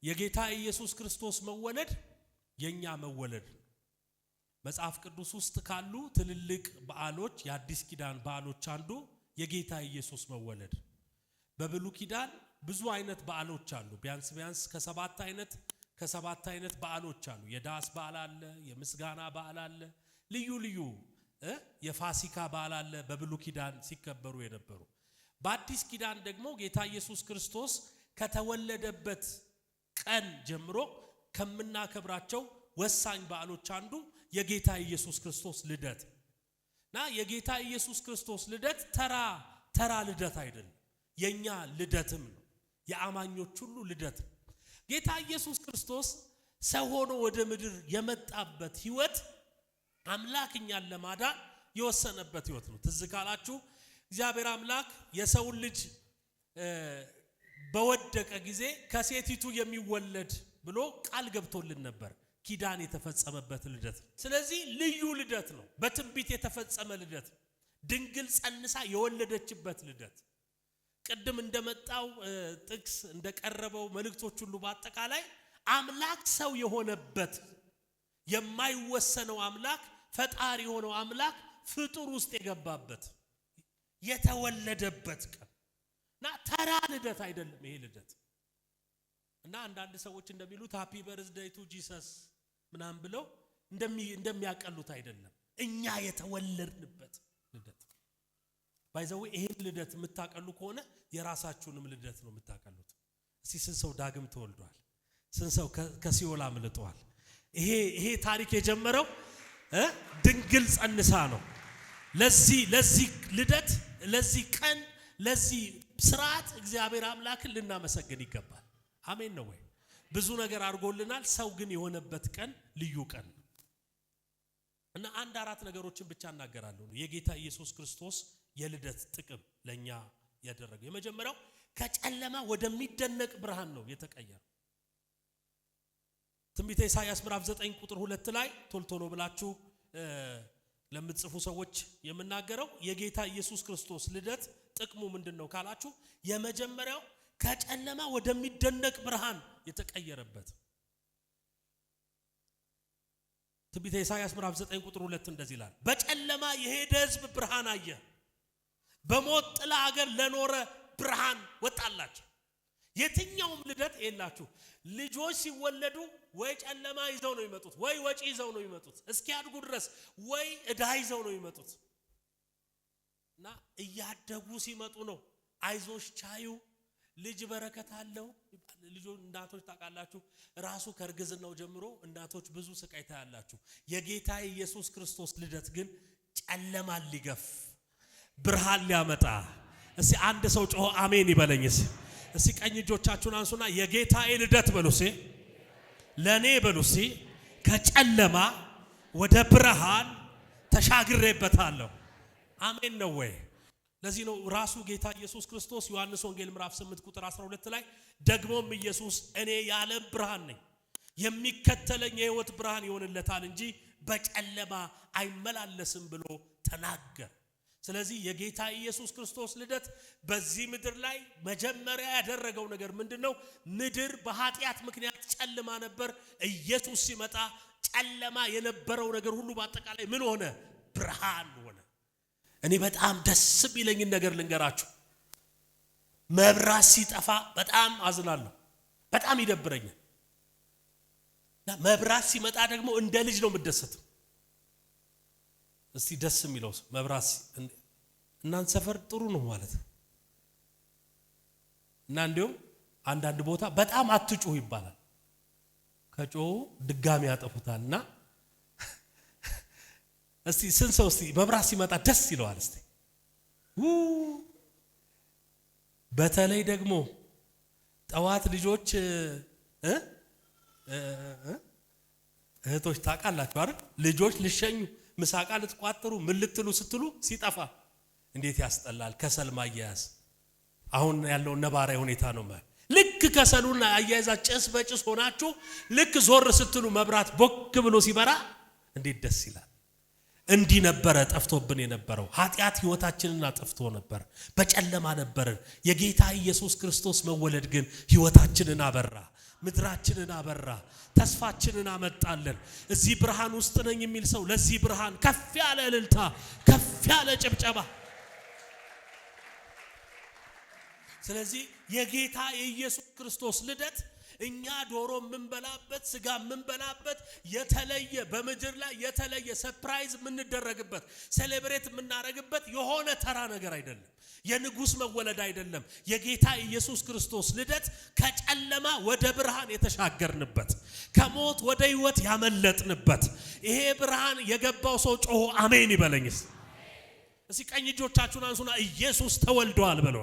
የጌታ ኢየሱስ ክርስቶስ መወለድ የኛ መወለድ መጽሐፍ ቅዱስ ውስጥ ካሉ ትልልቅ በዓሎች የአዲስ ኪዳን በዓሎች አንዱ የጌታ ኢየሱስ መወለድ። በብሉይ ኪዳን ብዙ አይነት በዓሎች አሉ። ቢያንስ ከሰባት አይነት በዓሎች አሉ። የዳስ በዓል አለ፣ የምስጋና በዓል አለ፣ ልዩ የፋሲካ በዓል አለ። በብሉይ ኪዳን ሲከበሩ የነበሩ በአዲስ ኪዳን ደግሞ ጌታ ኢየሱስ ክርስቶስ ከተወለደበት ቀን ጀምሮ ከምናከብራቸው ወሳኝ በዓሎች አንዱ የጌታ ኢየሱስ ክርስቶስ ልደትና የጌታ ኢየሱስ ክርስቶስ ልደት ተራ ልደት አይደለም፣ የኛ ልደትም ነው። የአማኞች ሁሉ ልደት። ጌታ ኢየሱስ ክርስቶስ ሰው ሆኖ ወደ ምድር የመጣበት ህይወት አምላክኛን ለማዳን የወሰነበት ህይወት ነው። ትዝ ካላችሁ እግዚአብሔር አምላክ የሰውን ልጅ በወደቀ ጊዜ ከሴቲቱ የሚወለድ ብሎ ቃል ገብቶልን ነበር። ኪዳን የተፈጸመበት ልደት። ስለዚህ ልዩ ልደት ነው። በትንቢት የተፈጸመ ልደት፣ ድንግል ጸንሳ የወለደችበት ልደት። ቅድም እንደመጣው ጥቅስ እንደቀረበው መልእክቶች ሁሉ በአጠቃላይ አምላክ ሰው የሆነበት የማይወሰነው አምላክ ፈጣሪ የሆነው አምላክ ፍጡር ውስጥ የገባበት የተወለደበት ቀንና ተራ ልደት አይደለም ይሄ ልደት። እና አንዳንድ ሰዎች እንደሚሉት ሃፒ በርዝዴይ ቱ ጂሰስ ምናምን ብለው እንደሚያቀሉት አይደለም። እኛ የተወለድንበት ልደት ባይዘው ይሄን ልደት የምታቀሉ ከሆነ የራሳችሁንም ልደት ነው የምታቀሉት። እስቲ ስንት ሰው ዳግም ተወልዷል? ስንት ሰው ከሲኦል አምልጧል? ይሄ ታሪክ የጀመረው ድንግል ጸንሳ ነው። ለዚህ ልደት፣ ለዚህ ቀን፣ ለዚህ ስርዓት እግዚአብሔር አምላክን ልናመሰግን ይገባል። አሜን ነው ወይ? ብዙ ነገር አድርጎልናል። ሰው ግን የሆነበት ቀን ልዩ ቀን ነው። እና አራት ነገሮችን ብቻ እናገራለሁ። የጌታ ኢየሱስ ክርስቶስ የልደት ጥቅም ለኛ ያደረገው የመጀመሪያው ከጨለማ ወደሚደነቅ ብርሃን ነው የተቀየረው። ትንቢተ ኢሳይያስ ምዕራፍ 9 ቁጥር 2 ላይ ቶሎ ብላችሁ ለምትጽፉ ሰዎች የምናገረው የጌታ ኢየሱስ ክርስቶስ ልደት ጥቅሙ ምንድነው ካላችሁ የመጀመሪያው ከጨለማ ወደሚደነቅ ብርሃን የተቀየረበት። ትንቢተ ኢሳይያስ ምዕራፍ 9 ቁጥር 2 እንደዚህ ይላል፣ በጨለማ የሄደ ሕዝብ ብርሃን አየ፣ በሞት ጥላ ሀገር ለኖረ ብርሃን ወጣላቸው። የትኛውም ልደት የላችሁ ልጆች ሲወለዱ ወይ ጨለማ ይዘው ነው የሚመጡት፣ ወይ ወጪ ይዘው ነው የሚመጡት፣ እስኪያድጉ ድረስ ወይ ዕዳ ይዘው ነው የሚመጡት። እና እያደጉ ሲመጡ ነው አይዞሽ ቻዩ ልጅ በረከት አለው። ልጆች እናቶች ታውቃላችሁ፣ ራሱ ከርግዝናው ጀምሮ እናቶች ብዙ ስቃይ ታያላችሁ። የጌታ ኢየሱስ ክርስቶስ ልደት ግን ጨለማን ሊገፍ ብርሃን ሊያመጣ። እስቲ አንድ ሰው ጮሆ አሜን ይበለኝስ። እስቲ ቀኝ እጆቻችሁን አንሱና የጌታዬ ልደት በሉሲ፣ ለኔ በሉሲ፣ ከጨለማ ወደ ብርሃን ተሻግሬበታለሁ። አሜን ነው ወይ? ለዚህ ነው ራሱ ጌታ ኢየሱስ ክርስቶስ ዮሐንስ ወንጌል ምዕራፍ 8 ቁጥር 12 ላይ ደግሞም ኢየሱስ እኔ የዓለም ብርሃን ነኝ፣ የሚከተለኝ የሕይወት ብርሃን ይሆንለታል እንጂ በጨለማ አይመላለስም ብሎ ተናገረ። ስለዚህ የጌታ ኢየሱስ ክርስቶስ ልደት በዚህ ምድር ላይ መጀመሪያ ያደረገው ነገር ምንድነው? ምድር በኃጢአት ምክንያት ጨለማ ነበር። ኢየሱስ ሲመጣ ጨለማ የነበረው ነገር ሁሉ በአጠቃላይ ምን ሆነ? ብርሃን ሆነ። እኔ በጣም ደስ የሚለኝ ነገር ልንገራችሁ። መብራት ሲጠፋ በጣም አዝናለሁ፣ በጣም ይደብረኛል። እና መብራት ሲመጣ ደግሞ እንደ ልጅ ነው የምደሰተው። እስቲ ደስ የሚለው መብራት እናንተ ሰፈር ጥሩ ነው ማለት ነው። እና እንዲሁም አንዳንድ ቦታ በጣም አትጩህ ይባላል። ከጮሁ ድጋሚ ያጠፉታልና እስቲ ስንት ሰው እስቲ መብራት ሲመጣ ደስ ይለዋል? እስቲ በተለይ ደግሞ ጠዋት ልጆች እህቶች ታውቃላችሁ አይደል? ልጆች ልሸኙ ምሳቃ ልትቋጥሩ ምን ልትሉ ስትሉ ሲጠፋ እንዴት ያስጠላል። ከሰል ማያያዝ አሁን ያለው ነባራዊ ሁኔታ ነው ማለት። ልክ ከሰሉና አያያዛ ጭስ በጭስ ሆናችሁ ልክ ዞር ስትሉ መብራት ቦክ ብሎ ሲበራ እንዴት ደስ ይላል። እንዲህ ነበረ ጠፍቶብን የነበረው። ኃጢአት ህይወታችንን አጥፍቶ ነበር፣ በጨለማ ነበር። የጌታ ኢየሱስ ክርስቶስ መወለድ ግን ህይወታችንን አበራ፣ ምድራችንን አበራ፣ ተስፋችንን አመጣለን። እዚህ ብርሃን ውስጥ ነኝ የሚል ሰው ለዚህ ብርሃን ከፍ ያለ እልልታ፣ ከፍ ያለ ጭብጨባ። ስለዚህ የጌታ የኢየሱስ ክርስቶስ ልደት እኛ ዶሮ ምንበላበት ስጋ ምንበላበት የተለየ በምድር ላይ የተለየ ሰርፕራይዝ ምንደረግበት ሴሌብሬት ምናረግበት የሆነ ተራ ነገር አይደለም። የንጉስ መወለድ አይደለም። የጌታ ኢየሱስ ክርስቶስ ልደት ከጨለማ ወደ ብርሃን የተሻገርንበት፣ ከሞት ወደ ሕይወት ያመለጥንበት። ይሄ ብርሃን የገባው ሰው ጮሆ አሜን ይበለኝስ። እስኪ ቀኝ እጆቻችሁን አንሱና ኢየሱስ ተወልዷል በሉ።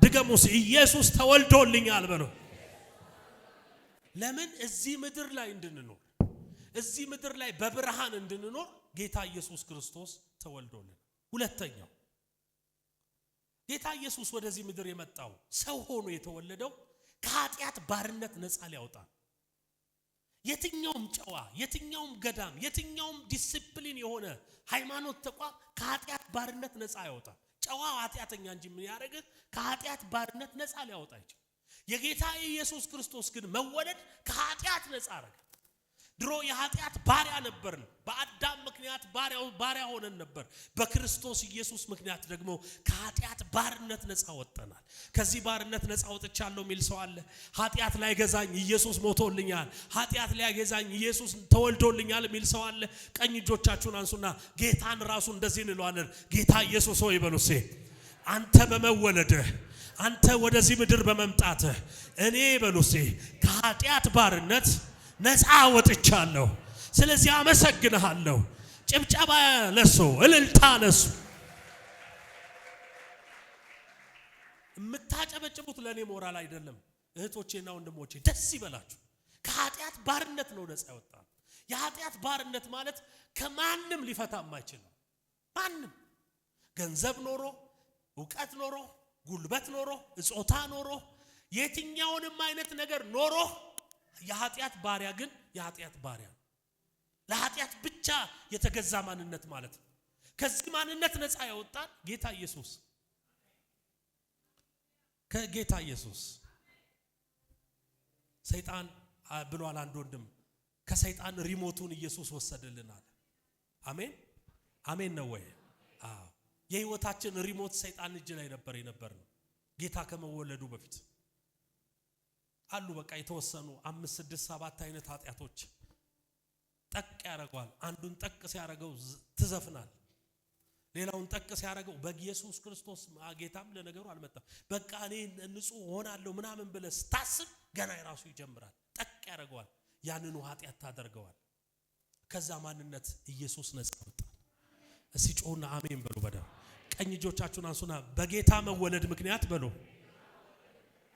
ድገሙስ፣ ኢየሱስ ተወልዶልኛል በሉ። ለምን እዚህ ምድር ላይ እንድንኖር፣ እዚህ ምድር ላይ በብርሃን እንድንኖር ጌታ ኢየሱስ ክርስቶስ ተወልዶልን። ሁለተኛው ጌታ ኢየሱስ ወደዚህ ምድር የመጣው ሰው ሆኖ የተወለደው ከኃጢአት ባርነት ነፃ ሊያወጣን። የትኛውም ጨዋ፣ የትኛውም ገዳም፣ የትኛውም ዲሲፕሊን የሆነ ሃይማኖት ተቋም ከኃጢአት ባርነት ነፃ ያወጣል። ጨዋው ኃጢአተኛ እንጂ ምን ያደርግ ከኃጢአት ባርነት ነፃ ሊያወጣ ይችላል። የጌታ ኢየሱስ ክርስቶስ ግን መወለድ ከኃጢአት ነፃ አረገ። ድሮ የኃጢአት ባሪያ ነበርን። በአዳም ምክንያት ባሪያ ሆነን ነበር። በክርስቶስ ኢየሱስ ምክንያት ደግሞ ከኃጢአት ባርነት ነፃ ወጥተናል። ከዚህ ባርነት ነፃ ወጥቻለሁ የሚል ሰው አለ? ኃጢአት ላይ ገዛኝ ኢየሱስ ሞቶልኛል፣ ኃጢአት ላይ ገዛኝ ኢየሱስ ተወልዶልኛል የሚል ሰው አለ? ቀኝ እጆቻችሁን አንሱና ጌታን ራሱ እንደዚህ እንለዋለን። ጌታ ኢየሱስ ሆይ በሉሴ፣ አንተ በመወለድህ፣ አንተ ወደዚህ ምድር በመምጣትህ እኔ በሉሴ ከኃጢአት ባርነት ነፃ ወጥቻለሁ። ስለዚህ አመሰግንሃለሁ። ጭብጨባ ለሱ፣ እልልታ ለሱ። የምታጨበጭቡት ለኔ ሞራል አይደለም። እህቶቼና ወንድሞቼ ደስ ይበላችሁ። ከኃጢአት ባርነት ነው ነፃ ያወጣን። የኃጢአት ባርነት ማለት ከማንም ሊፈታ የማይችል ነው። ማንም ገንዘብ ኖሮ፣ ዕውቀት ኖሮ፣ ጉልበት ኖሮ፣ እጾታ ኖሮ፣ የትኛውንም አይነት ነገር ኖሮ የኃጢአት ባሪያ ግን የኃጢአት ባሪያ ነው። ለኃጢአት ብቻ የተገዛ ማንነት ማለት ነው። ከዚህ ማንነት ነፃ ያወጣን ጌታ ኢየሱስ። ከጌታ ኢየሱስ ሰይጣን ብሏል አንድ ወንድም፣ ከሰይጣን ሪሞቱን ኢየሱስ ወሰደልናል። አሜን አሜን ነው ወይ? አዎ። የህይወታችን ሪሞት ሰይጣን እጅ ላይ ነበር ነው ጌታ ከመወለዱ በፊት አሉ። በቃ የተወሰኑ 5 6 7 አይነት ኃጢያቶች ጠቅ ያረጋል። አንዱን ጠቅ ሲያረገው ትዘፍናል። ሌላውን ጠቅ ሲያረገው በኢየሱስ ክርስቶስ ጌታም ለነገሩ አልመጣም። በቃ እኔ ንጹህ ሆናለሁ ምናምን ብለህ ታስብ ገና የራሱ ይጀምራል። ጠቅ ያረጋል። ያንኑ ኃጢያት ታደርገዋል። ከዛ ማንነት ኢየሱስ ነፃ ወጣ። እስቲ ጮህና አሜን በሉ። በደም ቀኝ እጆቻችሁን አንሱና በጌታ መወለድ ምክንያት በሉ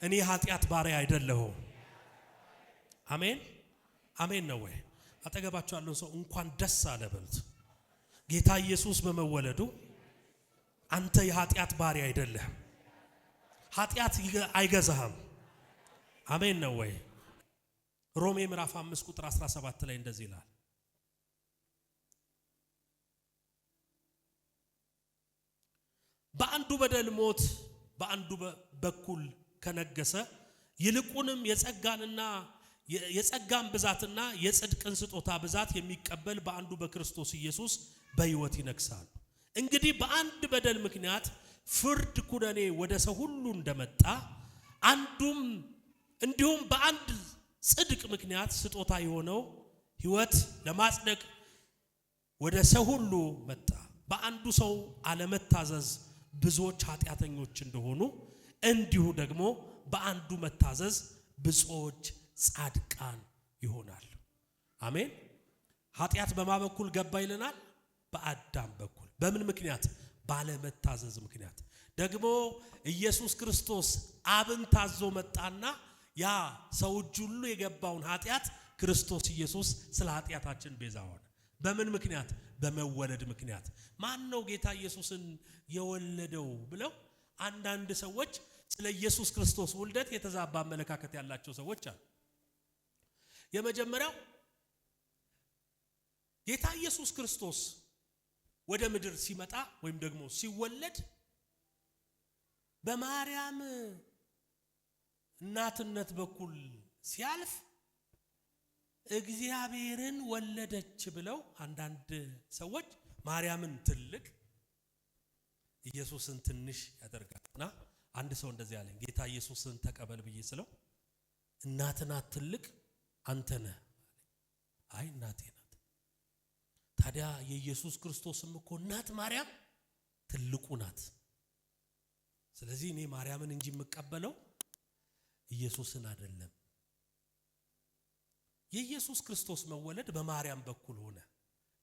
እኔ ኃጢአት ባሪያ አይደለሁም። አሜን አሜን ነው ወይ? አጠገባችሁ ያለው ሰው እንኳን ደስ አለ በሉት። ጌታ ኢየሱስ በመወለዱ አንተ የኃጢአት ባሪያ አይደለህም። ኃጢአት አይገዛህም። አሜን ነው ወይ? ሮሜ ምዕራፍ 5 ቁጥር 17 ላይ እንደዚህ ይላል፣ በአንዱ በደል ሞት በአንዱ በኩል ከነገሰ ይልቁንም የጸጋን ብዛትና የጽድቅን ስጦታ ብዛት የሚቀበል በአንዱ በክርስቶስ ኢየሱስ በሕይወት ይነግሳል። እንግዲህ በአንድ በደል ምክንያት ፍርድ ኩነኔ ወደ ሰው ሁሉ እንደመጣ እንዲሁም በአንድ ጽድቅ ምክንያት ስጦታ የሆነው ሕይወት ለማጽደቅ ወደ ሰው ሁሉ መጣ። በአንዱ ሰው አለመታዘዝ ብዙዎች ኃጢአተኞች እንደሆኑ እንዲሁ ደግሞ በአንዱ መታዘዝ ብዙዎች ጻድቃን ይሆናሉ። አሜን። ኃጢአት በማበኩል ገባ ይለናል? በአዳም በኩል። በምን ምክንያት? ባለመታዘዝ ምክንያት። ደግሞ ኢየሱስ ክርስቶስ አብን ታዞ መጣና ያ ሰው እጅ ሁሉ የገባውን ኃጢአት ክርስቶስ ኢየሱስ ስለ ኃጢአታችን ቤዛ ሆነ። በምን ምክንያት? በመወለድ ምክንያት። ማን ነው ጌታ ኢየሱስን የወለደው ብለው አንዳንድ ሰዎች ስለ ኢየሱስ ክርስቶስ ውልደት የተዛባ አመለካከት ያላቸው ሰዎች አሉ። የመጀመሪያው ጌታ ኢየሱስ ክርስቶስ ወደ ምድር ሲመጣ ወይም ደግሞ ሲወለድ በማርያም እናትነት በኩል ሲያልፍ እግዚአብሔርን ወለደች ብለው አንዳንድ ሰዎች ማርያምን ትልቅ ኢየሱስን ትንሽ ያደርጋልና አንድ ሰው እንደዚህ ያለኝ ጌታ ኢየሱስን ተቀበል ብዬ ስለው እናትና ትልቅ አንተ ነህ አይ እናቴ ናት ታዲያ የኢየሱስ ክርስቶስም እኮ እናት ማርያም ትልቁ ናት ስለዚህ እኔ ማርያምን እንጂ የምቀበለው ኢየሱስን አይደለም የኢየሱስ ክርስቶስ መወለድ በማርያም በኩል ሆነ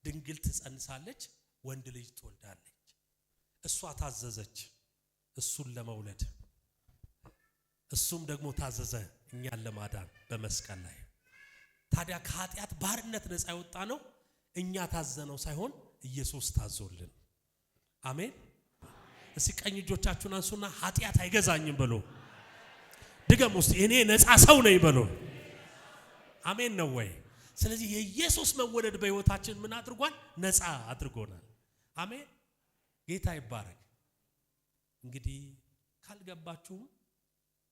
ድንግል ትጸንሳለች ወንድ ልጅ ትወልዳለች እሷ ታዘዘች እሱን ለመውለድ እሱም ደግሞ ታዘዘ እኛን ለማዳን በመስቀል ላይ ታዲያ ከኃጢአት ባርነት ነፃ ያወጣ ነው እኛ ታዘነው ሳይሆን ኢየሱስ ታዞልን አሜን እስቲ ቀኝ እጆቻችሁን አንሱና ኃጢአት አይገዛኝም በሉ ድገም ውስጥ እኔ ነፃ ሰው ነኝ በሉ አሜን ነው ወይ ስለዚህ የኢየሱስ መወለድ በህይወታችን ምን አድርጓል ነፃ አድርጎናል አሜን ጌታ ይባረክ እንግዲህ ካልገባችሁ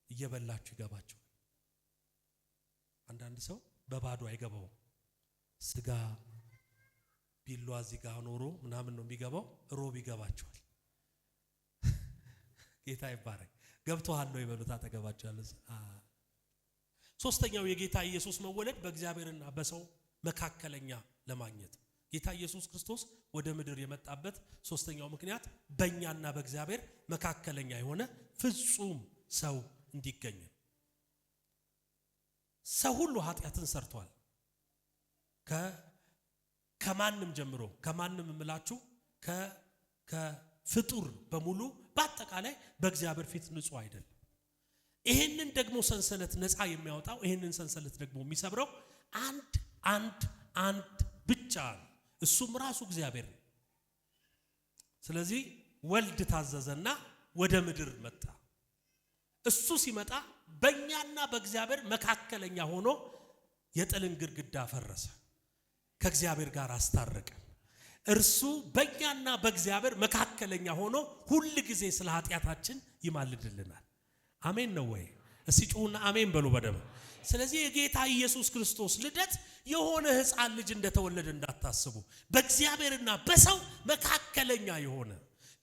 እየበላችሁ ይገባችሁ አንዳንድ ሰው በባዶ አይገባው ስጋ ቢሏ እዚህ ጋር ኖሮ ምናምን ነው የሚገባው ሮብ ይገባችኋል ጌታ ይባረክ ገብቶሃል ነው ይበሉት አጠገባችኋል ሶስተኛው የጌታ ኢየሱስ መወለድ በእግዚአብሔርና በሰው መካከለኛ ለማግኘት ጌታ ኢየሱስ ክርስቶስ ወደ ምድር የመጣበት ሶስተኛው ምክንያት በእኛና በእግዚአብሔር መካከለኛ የሆነ ፍጹም ሰው እንዲገኝ ሰው ሁሉ ኃጢአትን ሰርቷል ከማንም ጀምሮ ከማንም እምላችሁ ከፍጡር በሙሉ በአጠቃላይ በእግዚአብሔር ፊት ንጹህ አይደለም ይሄንን ደግሞ ሰንሰለት ነፃ የሚያወጣው ይሄንን ሰንሰለት ደግሞ የሚሰብረው አንድ ብቻ እሱም ራሱ እግዚአብሔር ነው ስለዚህ ወልድ ታዘዘና ወደ ምድር መጣ እሱ ሲመጣ በእኛና በእግዚአብሔር መካከለኛ ሆኖ የጥልን ግድግዳ ፈረሰ ከእግዚአብሔር ጋር አስታረቀ እርሱ በእኛና በእግዚአብሔር መካከለኛ ሆኖ ሁሉ ጊዜ ስለ ኃጢአታችን ይማልድልናል አሜን ነው ወይ እስቲ ጩሁና አሜን በሉ በደም ስለዚህ የጌታ ኢየሱስ ክርስቶስ ልደት የሆነ ሕፃን ልጅ እንደተወለደ እንዳታስቡ በእግዚአብሔርና በሰው መካከለኛ የሆነ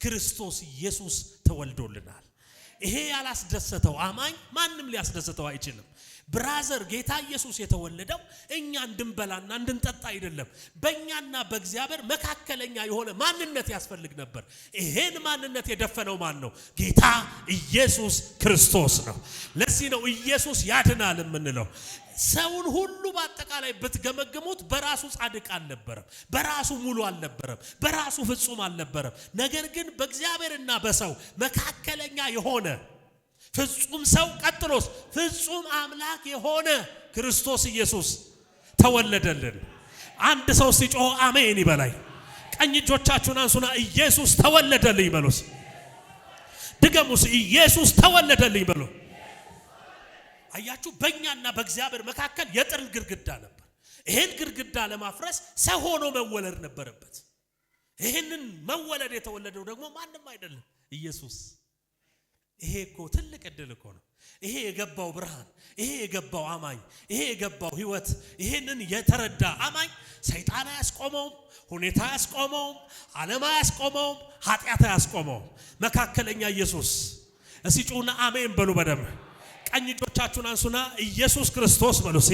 ክርስቶስ ኢየሱስ ተወልዶልናል ይሄ ያላስደሰተው አማኝ ማንም ሊያስደስተው አይችልም ብራዘር ጌታ ኢየሱስ የተወለደው እኛ እንድንበላና እንድንጠጣ አይደለም በእኛና በእግዚአብሔር መካከለኛ የሆነ ማንነት ያስፈልግ ነበር ይሄን ማንነት የደፈነው ማን ነው ጌታ ኢየሱስ ክርስቶስ ነው ለዚህ ነው ኢየሱስ ያድናል የምንለው ሰውን ሁሉ በአጠቃላይ ብትገመግሙት በራሱ ጻድቅ አልነበረም በራሱ ሙሉ አልነበረም በራሱ ፍጹም አልነበረም ነገር ግን በእግዚአብሔርና በሰው መካከለኛ የሆነ ፍጹም ሰው ቀጥሎስ ፍጹም አምላክ የሆነ ክርስቶስ ኢየሱስ ተወለደልን አንድ ሰው ሲጮህ አሜን ይበላይ ቀኝ እጆቻችሁን አንሱና ኢየሱስ ተወለደልኝ በሉስ ድገሙስ ኢየሱስ ተወለደልኝ በሉ አያችሁ በእኛና በእግዚአብሔር መካከል የጥል ግድግዳ ነበር ይሄን ግድግዳ ለማፍረስ ሰው ሆኖ መወለድ ነበረበት ይሄንን መወለድ የተወለደው ደግሞ ማንም አይደለም ኢየሱስ ይሄ እኮ ትልቅ እድል እኮ ነው ይሄ የገባው ብርሃን ይሄ የገባው አማኝ ይሄ የገባው ህይወት ይሄንን የተረዳ አማኝ ሰይጣን ያስቆመውም ሁኔታ ያስቆመውም ዓለም ያስቆመውም ኃጢአት ያስቆመውም መካከለኛ ኢየሱስ እስቲ ጩና አሜን በሉ በደም ቀኝ እጆቻችሁን አንሱና ኢየሱስ ክርስቶስ በሉሲ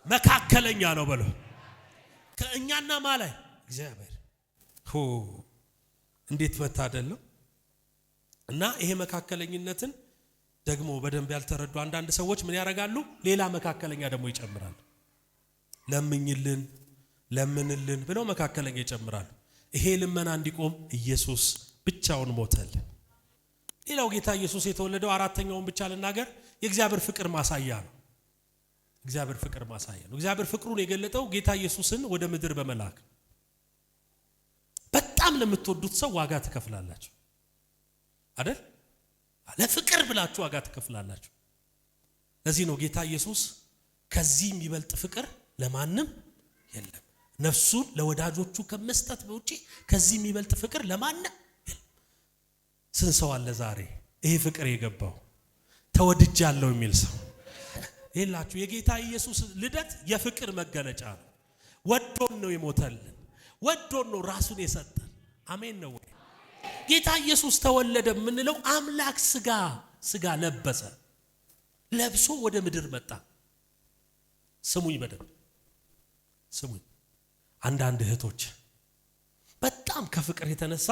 መካከለኛ ነው በሉ ከእኛና ማለት እግዚአብሔር እንዴት መታደል እና ይሄ መካከለኝነትን ደግሞ በደንብ ያልተረዱ አንዳንድ ሰዎች ምን ያደርጋሉ ሌላ መካከለኛ ደግሞ ይጨምራሉ ለምንልን ብለው መካከለኛ ይጨምራሉ ይሄ ልመና እንዲቆም ኢየሱስ ብቻውን ሞተልን ሌላው ጌታ ኢየሱስ የተወለደው አራተኛውን ብቻ ልናገር የእግዚአብሔር ፍቅር ማሳያ ነው እግዚአብሔር ፍቅር ማሳያ ነው እግዚአብሔር ፍቅሩን የገለጠው ጌታ ኢየሱስን ወደ ምድር በመላክ በጣም ለምትወዱት ሰው ዋጋ ትከፍላላችሁ አይደል ለፍቅር ብላችሁ ዋጋ ትከፍላላችሁ ለዚህ ነው ጌታ ኢየሱስ ከዚህ የሚበልጥ ፍቅር ለማንም የለም ነፍሱን ለወዳጆቹ ከመስጠት በውጪ ከዚህ የሚበልጥ ፍቅር ለማንም የለም ስንት ሰው አለ ዛሬ ይሄ ፍቅር የገባው ተወድጃለሁ የሚል ሰው ይላችሁ። የጌታ ኢየሱስ ልደት የፍቅር መገለጫ ነው። ወዶን ነው የሞተልን፣ ወዶን ነው ራሱን የሰጠን። አሜን ነው ወይ? ጌታ ኢየሱስ ተወለደ የምንለው አምላክ ስጋ ለበሰ፣ ለብሶ ወደ ምድር መጣ። ስሙኝ በደንብ ስሙኝ። አንዳንድ እህቶች በጣም ከፍቅር የተነሳ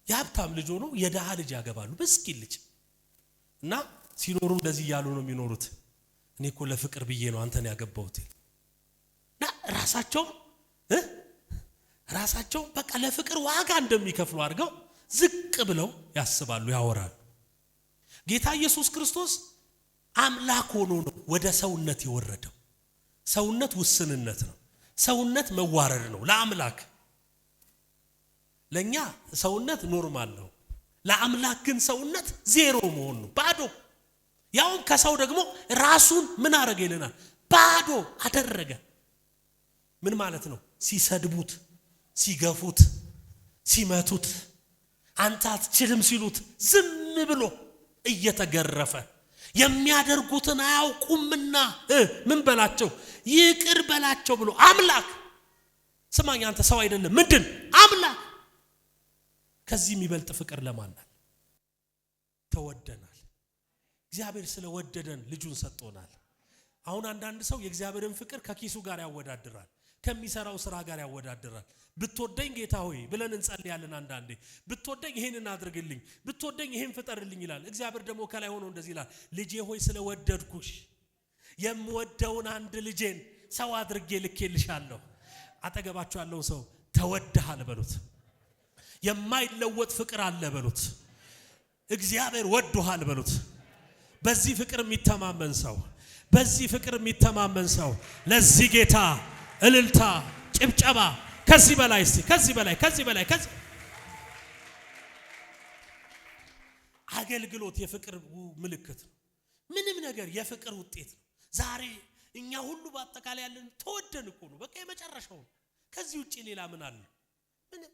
የሀብታም ልጅ ሆኖ የደሃ ልጅ ያገባሉ፣ ምስኪን ልጅ እና ሲኖሩ እንደዚህ ያሉ ነው የሚኖሩት። እኔ እኮ ለፍቅር ብዬ ነው አንተን ያገባሁት እና ራሳቸው በቃ ለፍቅር ዋጋ እንደሚከፍሉ አድርገው ዝቅ ብለው ያስባሉ፣ ያወራሉ። ጌታ ኢየሱስ ክርስቶስ አምላክ ሆኖ ነው ወደ ሰውነት የወረደው። ሰውነት ውስንነት ነው። ሰውነት መዋረድ ነው ለአምላክ። ለኛ ሰውነት ኖርማል ነው፣ ለአምላክ ግን ሰውነት ዜሮ መሆን ነው፣ ባዶ። ያውም ከሰው ደግሞ ራሱን ምን አረገ ይለናል? ባዶ አደረገ። ምን ማለት ነው? ሲሰድቡት፣ ሲገፉት፣ ሲመቱት፣ አንተ አትችልም ሲሉት ዝም ብሎ እየተገረፈ የሚያደርጉትን አያውቁምና ምን በላቸው ይቅር በላቸው ብሎ አምላክ። ስማኝ አንተ ሰው አይደለም፣ ምንድን አምላክ። ከዚህ የሚበልጥ ፍቅር ለማናል? ተወደናል። እግዚአብሔር ስለወደደን ልጁን ሰጥቶናል። አሁን አንዳንድ ሰው የእግዚአብሔርን ፍቅር ከኪሱ ጋር ያወዳድራል፣ ከሚሰራው ስራ ጋር ያወዳድራል። ብትወደኝ ጌታ ሆይ ብለን እንጸልያለን። አንዳንዴ ብትወደኝ ይሄንን አድርግልኝ፣ ብትወደኝ ይሄን ፍጠርልኝ ይላል። እግዚአብሔር ደግሞ ከላይ ሆኖ እንደዚህ ይላል፣ ልጄ ሆይ ስለወደድኩሽ የምወደውን አንድ ልጄን ሰው አድርጌ ልኬልሻለሁ። አጠገባችሁ ያለው ሰው ተወደሃል በሉት። የማይለወጥ ፍቅር አለ በሉት። እግዚአብሔር ወዶሃል በሉት። በዚህ ፍቅር የሚተማመን ሰው፣ በዚህ ፍቅር የሚተማመን ሰው ለዚህ ጌታ እልልታ፣ ጭብጨባ። ከዚህ በላይ እስቲ ከዚህ በላይ አገልግሎት የፍቅር ምልክት ነው። ምንም ነገር የፍቅር ውጤት ነው። ዛሬ እኛ ሁሉ በአጠቃላይ ያለን ተወደን እኮ ነው። በቃ የመጨረሻው ነው። ከዚህ ውጪ ሌላ ምን አለ? ምንም።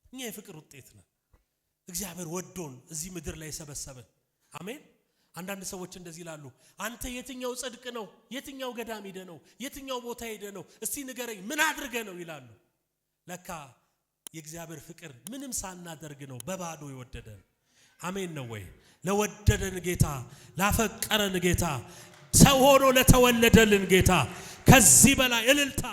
እኛ የፍቅር ውጤት ነው። እግዚአብሔር ወዶን እዚህ ምድር ላይ ሰበሰበን። አሜን። አንዳንድ ሰዎች እንደዚህ ይላሉ፣ አንተ የትኛው ጽድቅ ነው? የትኛው ገዳም ሄደ ነው? የትኛው ቦታ ሄደ ነው? እስቲ ንገረኝ፣ ምን አድርገ ነው ይላሉ። ለካ የእግዚአብሔር ፍቅር ምንም ሳናደርግ ነው በባዶ የወደደን። አሜን ነው ወይ? ለወደደን ጌታ፣ ላፈቀረን ጌታ፣ ሰው ሆኖ ለተወለደልን ጌታ ከዚህ በላይ እልልታ